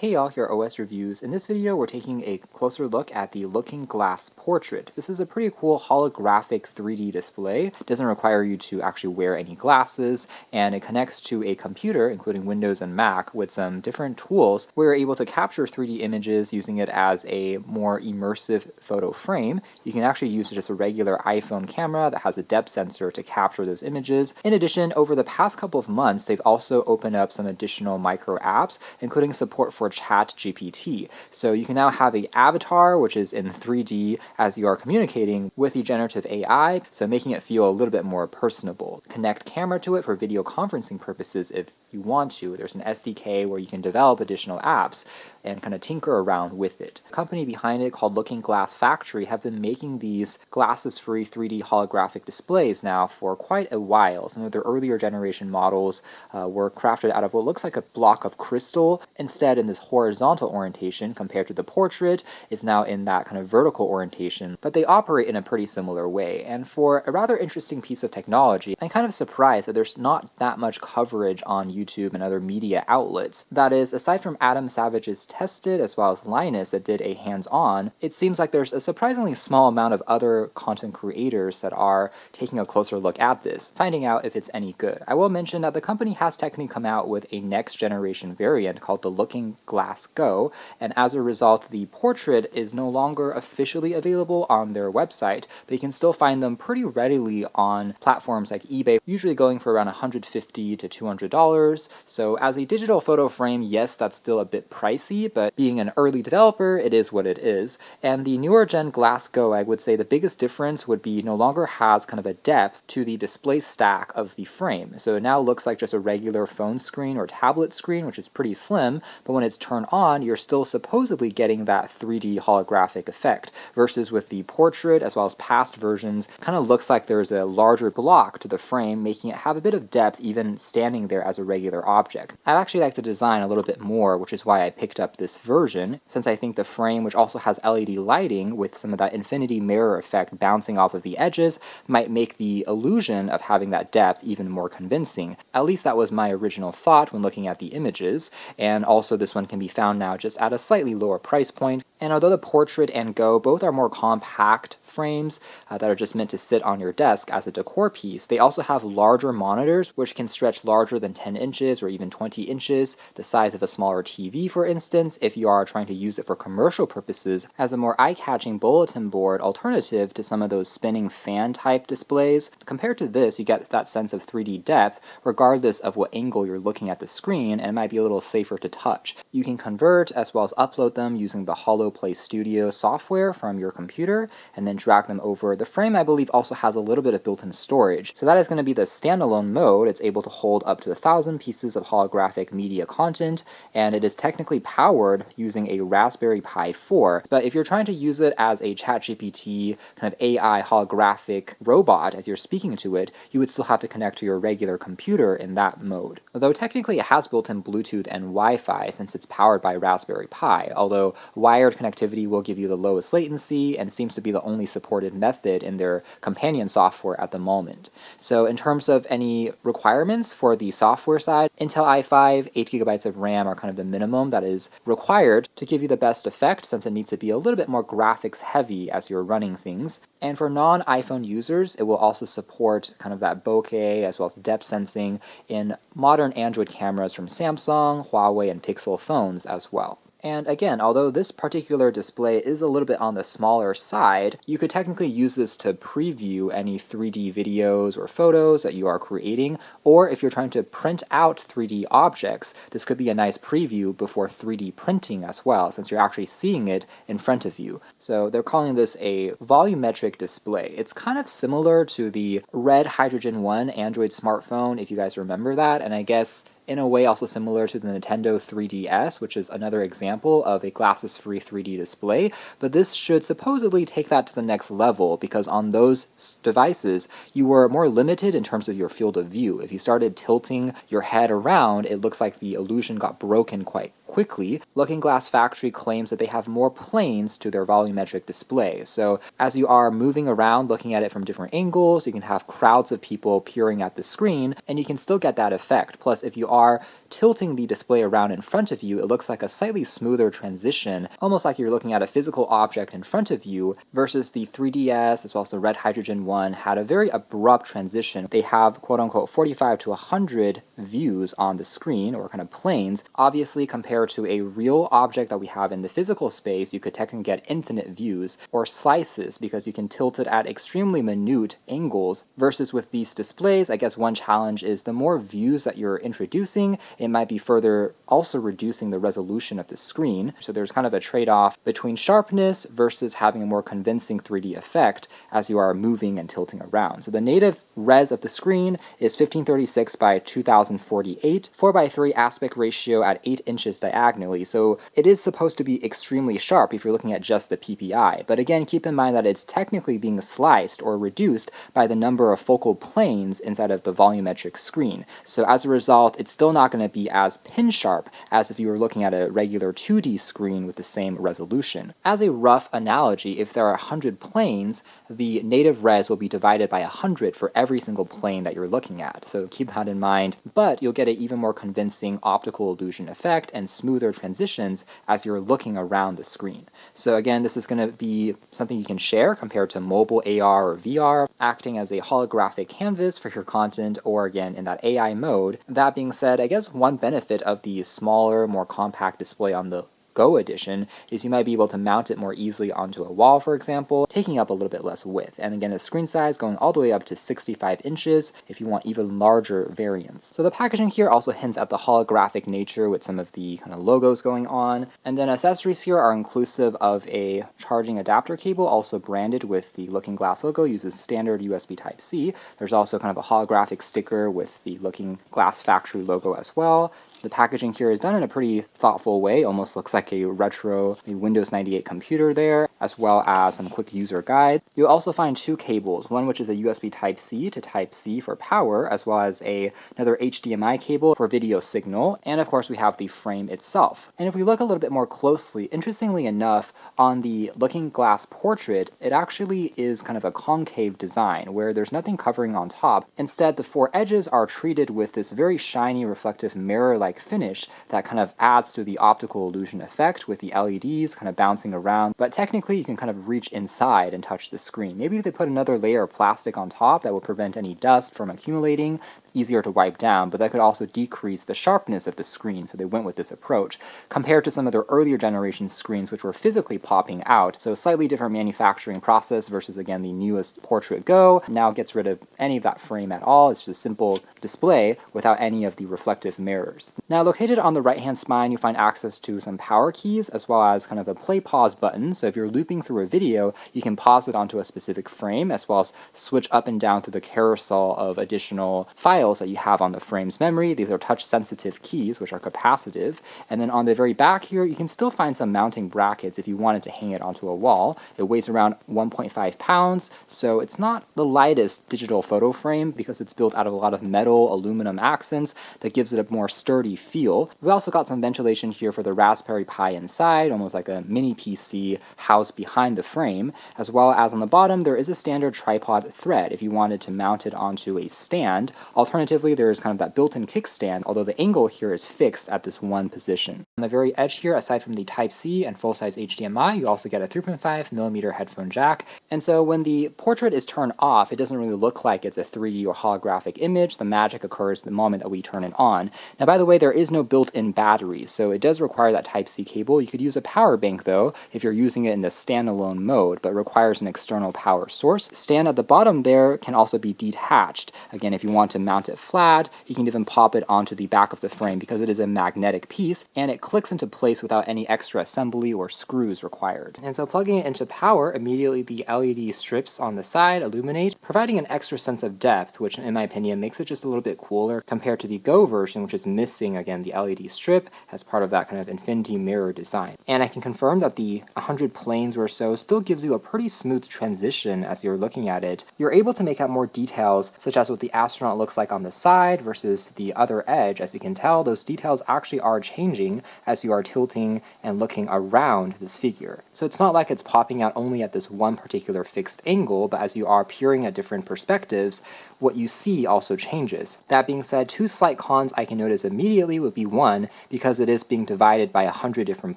Hey y'all, here are OS Reviews. In this video, we're taking a closer look at the Looking Glass Portrait. This is a pretty cool holographic 3D display. It doesn't require you to actually wear any glasses, and it connects to a computer, including Windows and Mac, with some different tools where you're able to capture 3D images using it as a more immersive photo frame. You can actually use just a regular iPhone camera that has a depth sensor to capture those images. In addition, over the past couple of months, they've also opened up some additional micro apps, including support for ChatGPT. So you can now have an avatar, which is in 3D, as you are communicating with the generative AI, so making it feel a little bit more personable. Connect camera to it for video conferencing purposes if you want to. There's an SDK where you can develop additional apps and kind of tinker around with it. The company behind it, called Looking Glass Factory, have been making these glasses-free 3D holographic displays now for quite a while. Some of their earlier generation models were crafted out of what looks like a block of crystal. Instead, in this horizontal orientation, compared to the portrait, is now in that kind of vertical orientation, but they operate in a pretty similar way. And for a rather interesting piece of technology, I'm kind of surprised that there's not that much coverage on YouTube and other media outlets. That is, aside from Adam Savage's Tested, as well as Linus that did a hands-on, it seems like there's a surprisingly small amount of other content creators that are taking a closer look at this, finding out if it's any good. I will mention that the company has technically come out with a next generation variant called the Looking Glass Go, and as a result, the portrait is no longer officially available on their website, but you can still find them pretty readily on platforms like eBay, usually going for around $150 to $200. So as a digital photo frame, yes, that's still a bit pricey, but being an early developer, it is what it is. And the newer gen Glass Go, I would say the biggest difference would be no longer has kind of a depth to the display stack of the frame. So it now looks like just a regular phone screen or tablet screen, which is pretty slim, but when it's turned on, you're still supposedly getting that 3D holographic effect, versus with the portrait, as well as past versions, kind of looks like there's a larger block to the frame, making it have a bit of depth even standing there as a regular object. I actually like the design a little bit more, which is why I picked up this version, since I think the frame, which also has LED lighting with some of that infinity mirror effect bouncing off of the edges, might make the illusion of having that depth even more convincing. At least that was my original thought when looking at the images, and also this one can be found now just at a slightly lower price point. And although the Portrait and Go both are more compact frames that are just meant to sit on your desk as a decor piece, they also have larger monitors which can stretch larger than 10 inches or even 20 inches, the size of a smaller TV for instance, if you are trying to use it for commercial purposes as a more eye-catching bulletin board alternative to some of those spinning fan type displays. Compared to this, you get that sense of 3D depth regardless of what angle you're looking at the screen, and it might be a little safer to touch. You can convert as well as upload them using the HoloPlay Studio software from your computer, and then drag them over. The frame, I believe, also has a little bit of built-in storage. So that is going to be the standalone mode. It's able to hold up to 1,000 pieces of holographic media content, and it is technically powered using a Raspberry Pi 4. But if you're trying to use it as a ChatGPT kind of AI holographic robot as you're speaking to it, you would still have to connect to your regular computer in that mode. Although technically it has built-in Bluetooth and Wi-Fi since it's powered by Raspberry Pi, although wired connectivity will give you the lowest latency and seems to be the only supported method in their companion software at the moment. So in terms of any requirements for the software side, Intel i5, 8 gigabytes of RAM are kind of the minimum that is required to give you the best effect, since it needs to be a little bit more graphics heavy as you're running things. And for non-iPhone users, it will also support kind of that bokeh as well as depth sensing in modern Android cameras from Samsung, Huawei, and Pixel phones as well. And again, although this particular display is a little bit on the smaller side, you could technically use this to preview any 3D videos or photos that you are creating, or if you're trying to print out 3D objects, this could be a nice preview before 3D printing as well, since you're actually seeing it in front of you. So they're calling this a volumetric display. It's kind of similar to the Red Hydrogen 1 Android smartphone, if you guys remember that, and I guess in a way also similar to the Nintendo 3DS, which is another example of a glasses-free 3D display, but this should supposedly take that to the next level, because on those devices, you were more limited in terms of your field of view. If you started tilting your head around, it looks like the illusion got broken quite quickly. Looking Glass Factory claims that they have more planes to their volumetric display. So as you are moving around looking at it from different angles, you can have crowds of people peering at the screen, and you can still get that effect. Plus, if you are tilting the display around in front of you, it looks like a slightly smoother transition, almost like you're looking at a physical object in front of you, versus the 3DS as well as the red hydrogen one had a very abrupt transition. They have quote-unquote 45 to 100 views on the screen, or kind of planes. Obviously, compared to a real object that we have in the physical space, you could technically get infinite views, or slices, because you can tilt it at extremely minute angles, versus with these displays, I guess one challenge is the more views that you're introducing, it might be further also reducing the resolution of the screen. So there's kind of a trade-off between sharpness versus having a more convincing 3D effect as you are moving and tilting around. So the native res of the screen is 1536 by 2048, 4:3 aspect ratio at 8 inches diagonally. So it is supposed to be extremely sharp if you're looking at just the PPI. But again, keep in mind that it's technically being sliced or reduced by the number of focal planes inside of the volumetric screen. So as a result, it's still not going to be as pin sharp as if you were looking at a regular 2D screen with the same resolution. As a rough analogy, if there are 100 planes, the native res will be divided by 100 for every single plane that you're looking at. So keep that in mind, but you'll get an even more convincing optical illusion effect and smoother transitions as you're looking around the screen. So again, this is going to be something you can share compared to mobile AR or VR, acting as a holographic canvas for your content, or again in that AI mode. That being said, I guess one benefit of the smaller, more compact display on the Go edition is you might be able to mount it more easily onto a wall, for example, taking up a little bit less width. And again, a screen size going all the way up to 65 inches if you want even larger variants. So the packaging here also hints at the holographic nature with some of the kind of logos going on. And then accessories here are inclusive of a charging adapter cable, also branded with the Looking Glass logo, uses standard USB Type-C. There's also kind of a holographic sticker with the Looking Glass factory logo as well. The packaging here is done in a pretty thoughtful way, almost looks like a retro Windows 98 computer there, as well as some quick user guide. You'll also find two cables, one which is a USB Type-C to Type-C for power, as well as another HDMI cable for video signal, and of course we have the frame itself. And if we look a little bit more closely, interestingly enough, on the Looking Glass portrait, it actually is kind of a concave design, where there's nothing covering on top. Instead, the four edges are treated with this very shiny, reflective mirror-like finish that kind of adds to the optical illusion effect with the LEDs kind of bouncing around, but technically you can kind of reach inside and touch the screen. Maybe if they put another layer of plastic on top that would prevent any dust from accumulating, easier to wipe down, but that could also decrease the sharpness of the screen, so they went with this approach, compared to some of their earlier generation screens which were physically popping out. So slightly different manufacturing process versus, again, the newest Portrait Go. Now gets rid of any of that frame at all. It's just a simple display without any of the reflective mirrors. Now located on the right-hand spine, you find access to some power keys as well as kind of a play-pause button. So if you're looping through a video, you can pause it onto a specific frame, as well as switch up and down through the carousel of additional files that you have on the frame's memory. These are touch-sensitive keys, which are capacitive. And then on the very back here, you can still find some mounting brackets if you wanted to hang it onto a wall. It weighs around 1.5 pounds, so it's not the lightest digital photo frame because it's built out of a lot of metal, aluminum accents that gives it a more sturdy feel. We've also got some ventilation here for the Raspberry Pi inside, almost like a mini PC housed behind the frame, as well as on the bottom there is a standard tripod thread if you wanted to mount it onto a stand. Alternatively, there's kind of that built-in kickstand, although the angle here is fixed at this one position. On the very edge here, aside from the Type-C and full-size HDMI, you also get a 3.5mm headphone jack. And so when the portrait is turned off, it doesn't really look like it's a 3D or holographic image. The magic occurs the moment that we turn it on. Now, by the way, there is no built-in battery, so it does require that Type-C cable. You could use a power bank, though, if you're using it in the standalone mode, but requires an external power source. Stand at the bottom there can also be detached. Again, if you want to mount it flat, you can even pop it onto the back of the frame because it is a magnetic piece, and it clicks into place without any extra assembly or screws required. And so plugging it into power, immediately the LED strips on the side illuminate, providing an extra sense of depth, which in my opinion makes it just a little bit cooler compared to the Go version, which is missing, again, the LED strip as part of that kind of infinity mirror design. And I can confirm that the 100 planes or so still gives you a pretty smooth transition as you're looking at it. You're able to make out more details, such as what the astronaut looks like like on the side versus the other edge, as you can tell, those details actually are changing as you are tilting and looking around this figure. So it's not like it's popping out only at this one particular fixed angle, but as you are peering at different perspectives, what you see also changes. That being said, two slight cons I can notice immediately would be one, because it is being divided by 100 different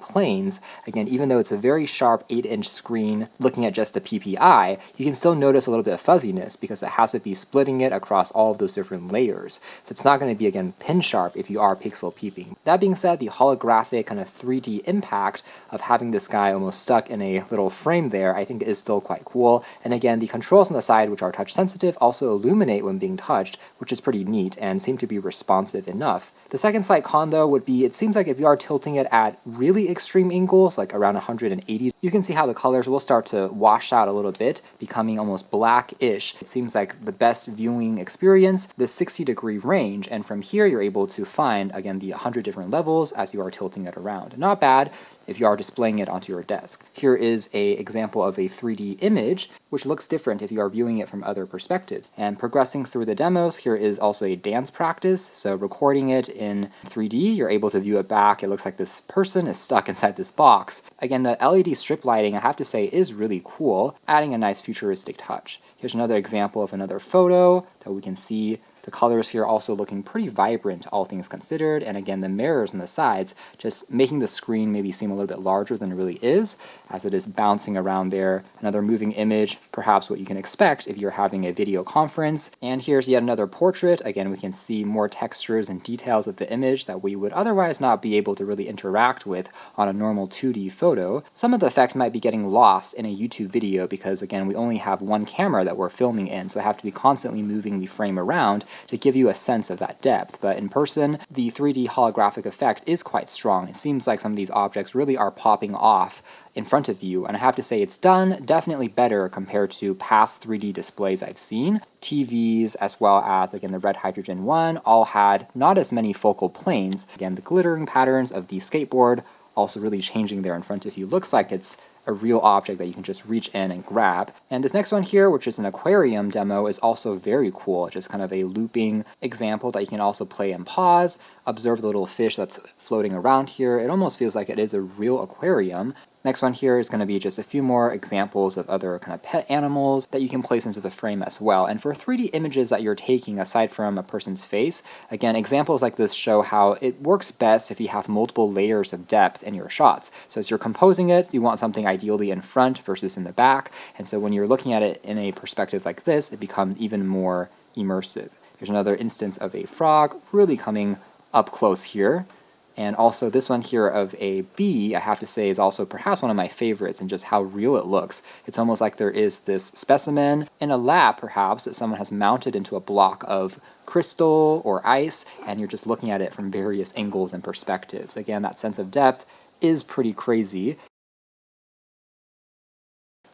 planes. Again, even though it's a very sharp 8-inch screen looking at just the PPI, you can still notice a little bit of fuzziness because it has to be splitting it across all of those different layers. So it's not going to be, again, pin sharp if you are pixel peeping. That being said, the holographic kind of 3D impact of having this guy almost stuck in a little frame there, I think is still quite cool. And again, the controls on the side, which are touch sensitive, also illuminate when being touched, which is pretty neat and seem to be responsive enough. The second slight con though would be, it seems like if you are tilting it at really extreme angles, like around 180, you can see how the colors will start to wash out a little bit, becoming almost black-ish. It seems like the best viewing experience, the 60-degree range, and from here you're able to find, again, the 100 different levels as you are tilting it around. Not bad if you are displaying it onto your desk. Here is an example of a 3D image, which looks different if you are viewing it from other perspectives. And progressing through the demos, here is also a dance practice. So recording it in 3D, you're able to view it back. It looks like this person is stuck inside this box. Again, the LED strip lighting, I have to say, is really cool, adding a nice futuristic touch. Here's another example of another photo that we can see. The colors here also looking pretty vibrant, all things considered, and again, the mirrors on the sides just making the screen maybe seem a little bit larger than it really is, as it is bouncing around there. Another moving image, perhaps what you can expect if you're having a video conference. And here's yet another portrait. Again, we can see more textures and details of the image that we would otherwise not be able to really interact with on a normal 2D photo. Some of the effect might be getting lost in a YouTube video because, again, we only have one camera that we're filming in, so I have to be constantly moving the frame around to give you a sense of that depth. But in person, the 3D holographic effect is quite strong. It seems like some of these objects really are popping off in front of you, and I have to say it's done definitely better compared to past 3D displays I've seen. TVs, as well as, again, the red hydrogen one, all had not as many focal planes. Again, the glittering patterns of the skateboard also really changing there in front of you. Looks like it's a real object that you can just reach in and grab. And this next one here, which is an aquarium demo, is also very cool. Just kind of a looping example that you can also play and pause, observe the little fish that's floating around here. It almost feels like it is a real aquarium. Next one here is going to be just a few more examples of other kind of pet animals that you can place into the frame as well. And for 3D images that you're taking aside from a person's face, again, examples like this show how it works best if you have multiple layers of depth in your shots. So as you're composing it, you want something ideally in front versus in the back. And so when you're looking at it in a perspective like this, it becomes even more immersive. Here's another instance of a frog really coming up close here. And also this one here of a bee, I have to say, is also perhaps one of my favorites in just how real it looks. It's almost like there is this specimen in a lab, perhaps, that someone has mounted into a block of crystal or ice, and you're just looking at it from various angles and perspectives. Again, that sense of depth is pretty crazy.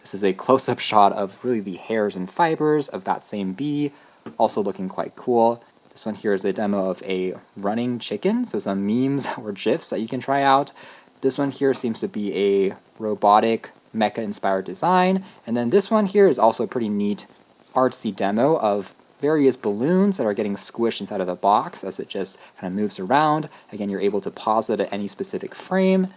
This is a close-up shot of really the hairs and fibers of that same bee, also looking quite cool. This one here is a demo of a running chicken, so some memes or GIFs that you can try out. This one here seems to be a robotic mecha-inspired design. And then this one here is also a pretty neat artsy demo of various balloons that are getting squished inside of a box as it just kind of moves around. Again, you're able to pause it at any specific frame,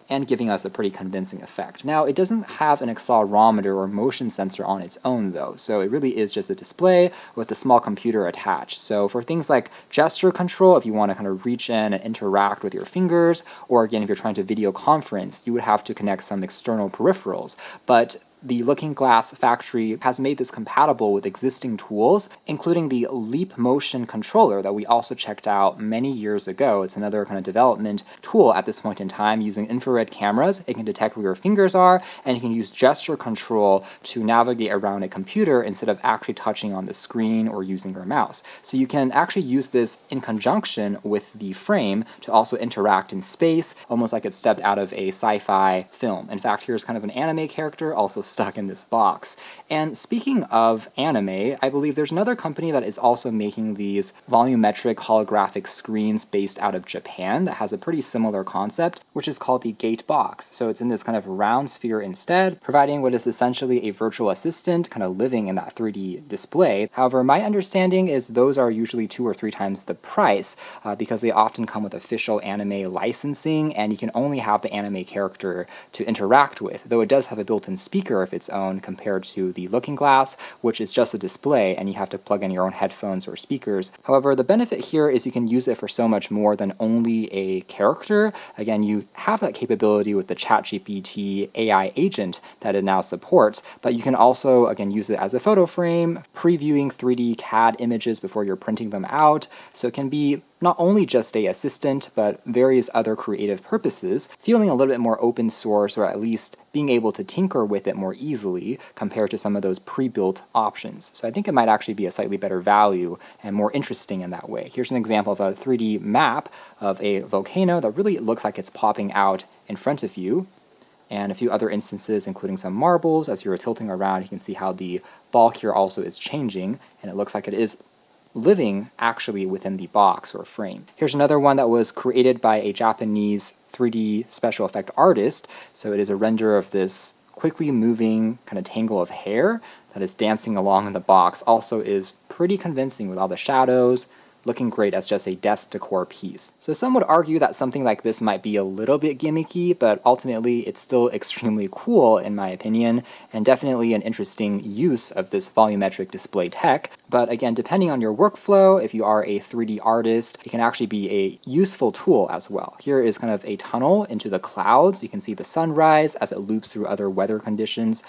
and giving us a pretty convincing effect. Now, it doesn't have an accelerometer or motion sensor on its own though, so it really is just a display with a small computer attached. So for things like gesture control, if you want to kind of reach in and interact with your fingers, or again, if you're trying to video conference, you would have to connect some external peripherals. But the Looking Glass factory has made this compatible with existing tools, including the Leap Motion controller that we also checked out many years ago. It's another kind of development tool at this point in time using infrared cameras. It can detect where your fingers are, and you can use gesture control to navigate around a computer instead of actually touching on the screen or using your mouse. So you can actually use this in conjunction with the frame to also interact in space, almost like it's stepped out of a sci-fi film. In fact, here's kind of an anime character also stuck in this box. And speaking of anime, I believe there's another company that is also making these volumetric holographic screens based out of Japan that has a pretty similar concept, which is called the Gate Box. So it's in this kind of round sphere instead, providing what is essentially a virtual assistant kind of living in that 3D display. However, my understanding is those are usually 2 or 3 times the price because they often come with official anime licensing, and you can only have the anime character to interact with, though it does have a built-in speaker of its own compared to the Looking Glass, which is just a display and you have to plug in your own headphones or speakers. However, the benefit here is you can use it for so much more than only a character. Again, you have that capability with the ChatGPT AI agent that it now supports, but you can also, again, use it as a photo frame, previewing 3D CAD images before you're printing them out, so it can be not only just a assistant, but various other creative purposes, feeling a little bit more open source, or at least being able to tinker with it more easily compared to some of those pre-built options. So I think it might actually be a slightly better value and more interesting in that way. Here's an example of a 3D map of a volcano that really looks like it's popping out in front of you, and a few other instances, including some marbles. As you're tilting around, you can see how the ball here also is changing, and it looks like it is living actually within the box or frame. Here's another one that was created by a Japanese 3D special effect artist. So it is a render of this quickly moving kind of tangle of hair that is dancing along in the box. Also is pretty convincing with all the shadows, looking great as just a desk decor piece. So some would argue that something like this might be a little bit gimmicky, but ultimately it's still extremely cool in my opinion, and definitely an interesting use of this volumetric display tech. But again, depending on your workflow, if you are a 3D artist, it can actually be a useful tool as well. Here is kind of a tunnel into the clouds. You can see the sunrise as it loops through other weather conditions.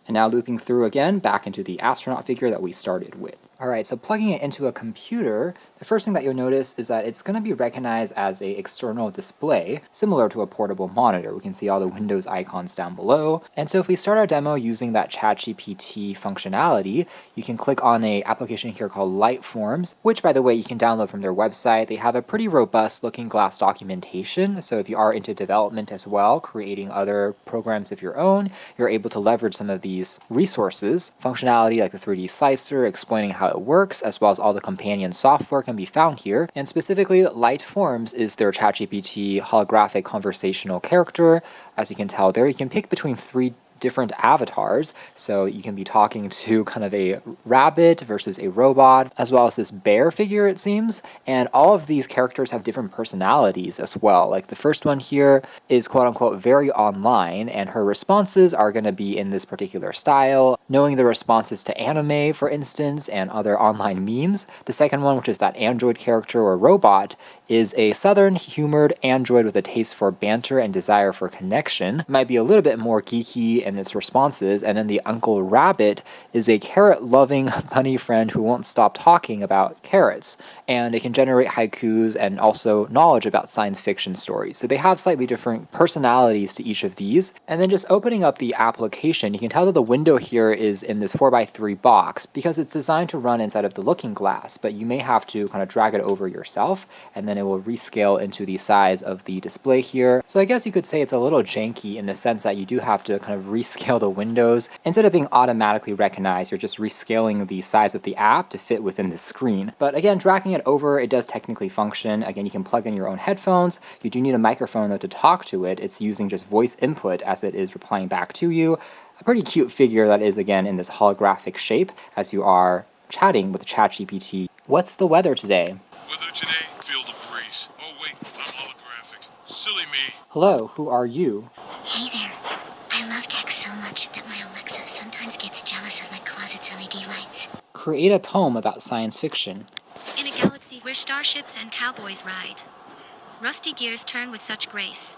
And now looping through again back into the astronaut figure that we started with. Alright, so plugging it into a computer, the first thing that you'll notice is that it's going to be recognized as an external display, similar to a portable monitor. We can see all the Windows icons down below. And so if we start our demo using that ChatGPT functionality, you can click on an application here called Liteforms, which by the way you can download from their website. They have a pretty robust Looking Glass documentation, so if you are into development as well, creating other programs of your own, you're able to leverage some of these resources. Functionality like the 3D slicer, explaining how it works, as well as all the companion software can be found here. And specifically, Liteforms is their ChatGPT holographic conversational character. As you can tell there, you can pick between 3 different avatars, so you can be talking to kind of a rabbit versus a robot, as well as this bear figure, it seems. And all of these characters have different personalities as well. Like the first one here is quote-unquote very online, and her responses are going to be in this particular style, knowing the responses to anime, for instance, and other online memes. The second one, which is that android character or robot, is a southern humored android with a taste for banter and desire for connection. Might be a little bit more geeky in its responses. And then the Uncle Rabbit is a carrot-loving bunny friend who won't stop talking about carrots. And it can generate haikus and also knowledge about science fiction stories. So they have slightly different personalities to each of these. And then just opening up the application, you can tell that the window here is in this 4x3 box because it's designed to run inside of the Looking Glass, but you may have to kind of drag it over yourself, and then it will rescale into the size of the display here. So I guess you could say it's a little janky in the sense that you do have to kind of rescale the windows. Instead of being automatically recognized, you're just rescaling the size of the app to fit within the screen. But again, dragging it over, it does technically function. Again, you can plug in your own headphones. You do need a microphone though to talk to it. It's using just voice input as it is replying back to you. A pretty cute figure that is again in this holographic shape as you are chatting with ChatGPT. What's the weather today? Weather today? Feel the breeze. Oh wait, I'm holographic. Silly me. Hello, who are you? Hey there. I love tech so much that my Alexa sometimes gets jealous of my closet's LED lights. Create a poem about science fiction. In a galaxy where starships and cowboys ride, rusty gears turn with such grace.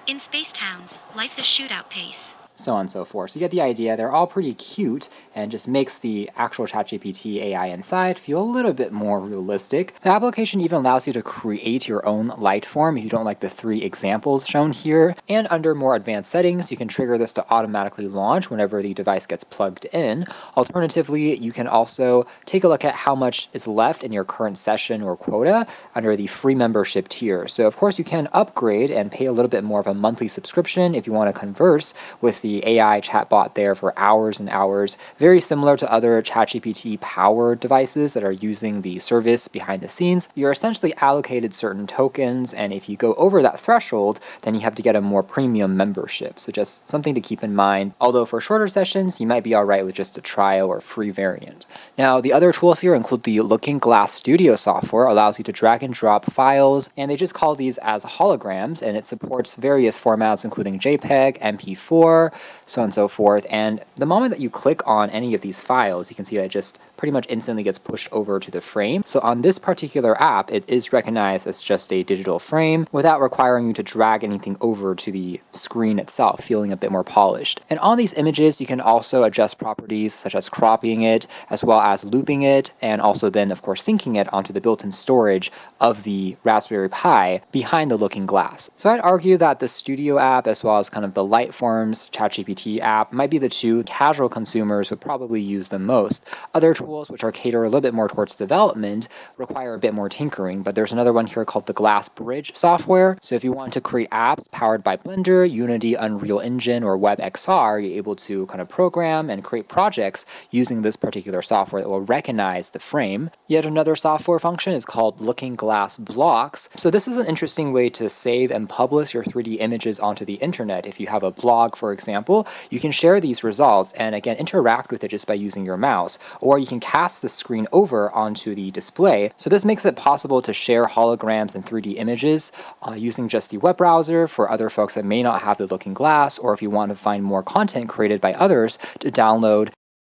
In space towns, life's a shootout pace. So on and so forth. So you get the idea. They're all pretty cute and just makes the actual ChatGPT AI inside feel a little bit more realistic. The application even allows you to create your own light form if you don't like the 3 examples shown here. And under more advanced settings, you can trigger this to automatically launch whenever the device gets plugged in. Alternatively, you can also take a look at how much is left in your current session or quota under the free membership tier. So of course you can upgrade and pay a little bit more of a monthly subscription if you want to converse with the AI chatbot there for hours and hours, very similar to other ChatGPT powered devices that are using the service behind the scenes. You're essentially allocated certain tokens, and if you go over that threshold, then you have to get a more premium membership. So just something to keep in mind. Although for shorter sessions, you might be all right with just a trial or free variant. Now, the other tools here include the Looking Glass Studio software, allows you to drag and drop files, and they just call these as holograms, and it supports various formats including JPEG, MP4, so on and so forth. And the moment that you click on any of these files, you can see that it just pretty much instantly gets pushed over to the frame. So on this particular app, it is recognized as just a digital frame without requiring you to drag anything over to the screen itself, feeling a bit more polished. And on these images, you can also adjust properties such as cropping it, as well as looping it, and also then, of course, syncing it onto the built-in storage of the Raspberry Pi behind the Looking Glass. So I'd argue that the Studio app, as well as kind of the Liteforms ChatGPT app, might be the two casual consumers would probably use the most. Other tools, which are catered a little bit more towards development, require a bit more tinkering, but there's another one here called the Glass Bridge software. So if you want to create apps powered by Blender, Unity, Unreal Engine, or WebXR, you're able to kind of program and create projects using this particular software that will recognize the frame. Yet another software function is called Looking Glass Blocks. So this is an interesting way to save and publish your 3D images onto the internet. If you have a blog, for example, you can share these results and again interact with it just by using your mouse, or you can cast the screen over onto the display. So this makes it possible to share holograms and 3D images using just the web browser for other folks that may not have the Looking Glass, or if you want to find more content created by others to download.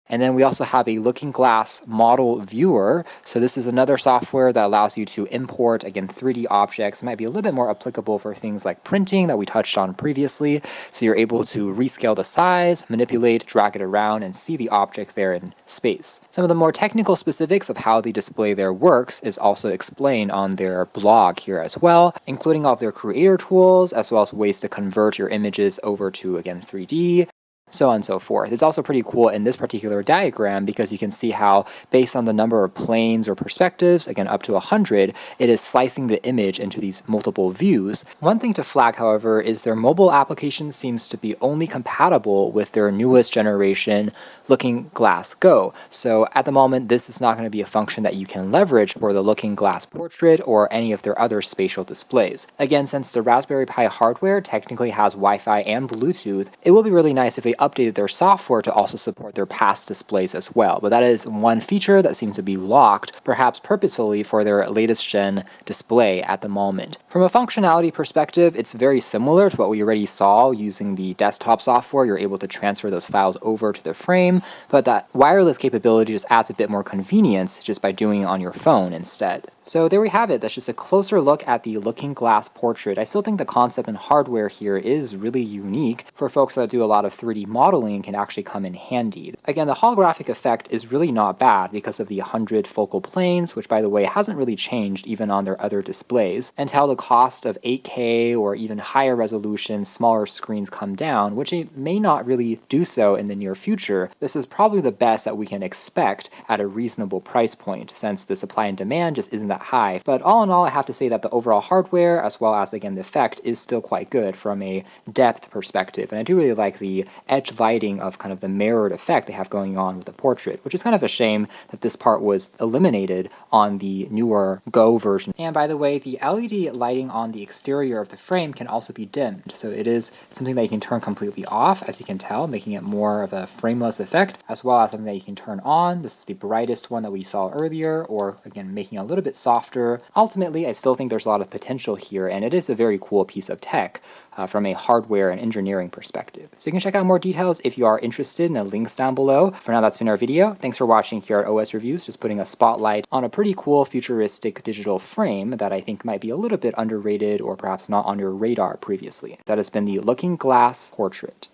And then we also have a Looking Glass model viewer. So this is another software that allows you to import, again, 3D objects. It might be a little bit more applicable for things like printing that we touched on previously. So you're able to rescale the size, manipulate, drag it around, and see the object there in space. Some of the more technical specifics of how the display there works is also explained on their blog here as well, including all of their creator tools, as well as ways to convert your images over to, again, 3D. So on and so forth. It's also pretty cool in this particular diagram because you can see how, based on the number of planes or perspectives, again up to 100, it is slicing the image into these multiple views. One thing to flag, however, is their mobile application seems to be only compatible with their newest generation Looking Glass Go. So at the moment, this is not going to be a function that you can leverage for the Looking Glass Portrait or any of their other spatial displays. Again, since the Raspberry Pi hardware technically has Wi-Fi and Bluetooth, it will be really nice if they updated their software to also support their past displays as well. But that is one feature that seems to be locked, perhaps purposefully, for their latest gen display at the moment. From a functionality perspective, it's very similar to what we already saw using the desktop software. You're able to transfer those files over to the frame, but that wireless capability just adds a bit more convenience just by doing it on your phone instead. So there we have it. That's just a closer look at the Looking Glass Portrait. I still think the concept and hardware here is really unique for folks that do a lot of 3D modeling, can actually come in handy. Again, the holographic effect is really not bad because of the 100 focal planes, which by the way hasn't really changed even on their other displays, until the cost of 8K or even higher resolution, smaller screens come down, which it may not really do so in the near future. This is probably the best that we can expect at a reasonable price point, since the supply and demand just isn't that high. But all in all, I have to say that the overall hardware, as well as again the effect, is still quite good from a depth perspective. And I do really like the edge lighting of kind of the mirrored effect they have going on with the portrait, which is kind of a shame that this part was eliminated on the newer Go version. And by the way, the LED lighting on the exterior of the frame can also be dimmed. So it is something that you can turn completely off, as you can tell, making it more of a frameless effect, as well as something that you can turn on. This is the brightest one that we saw earlier, or again, making it a little bit softer. Ultimately, I still think there's a lot of potential here, and it is a very cool piece of tech from a hardware and engineering perspective. So you can check out more details if you are interested in the links down below. For now, that's been our video. Thanks for watching here at OS Reviews, just putting a spotlight on a pretty cool futuristic digital frame that I think might be a little bit underrated or perhaps not on your radar previously. That has been the Looking Glass Portrait.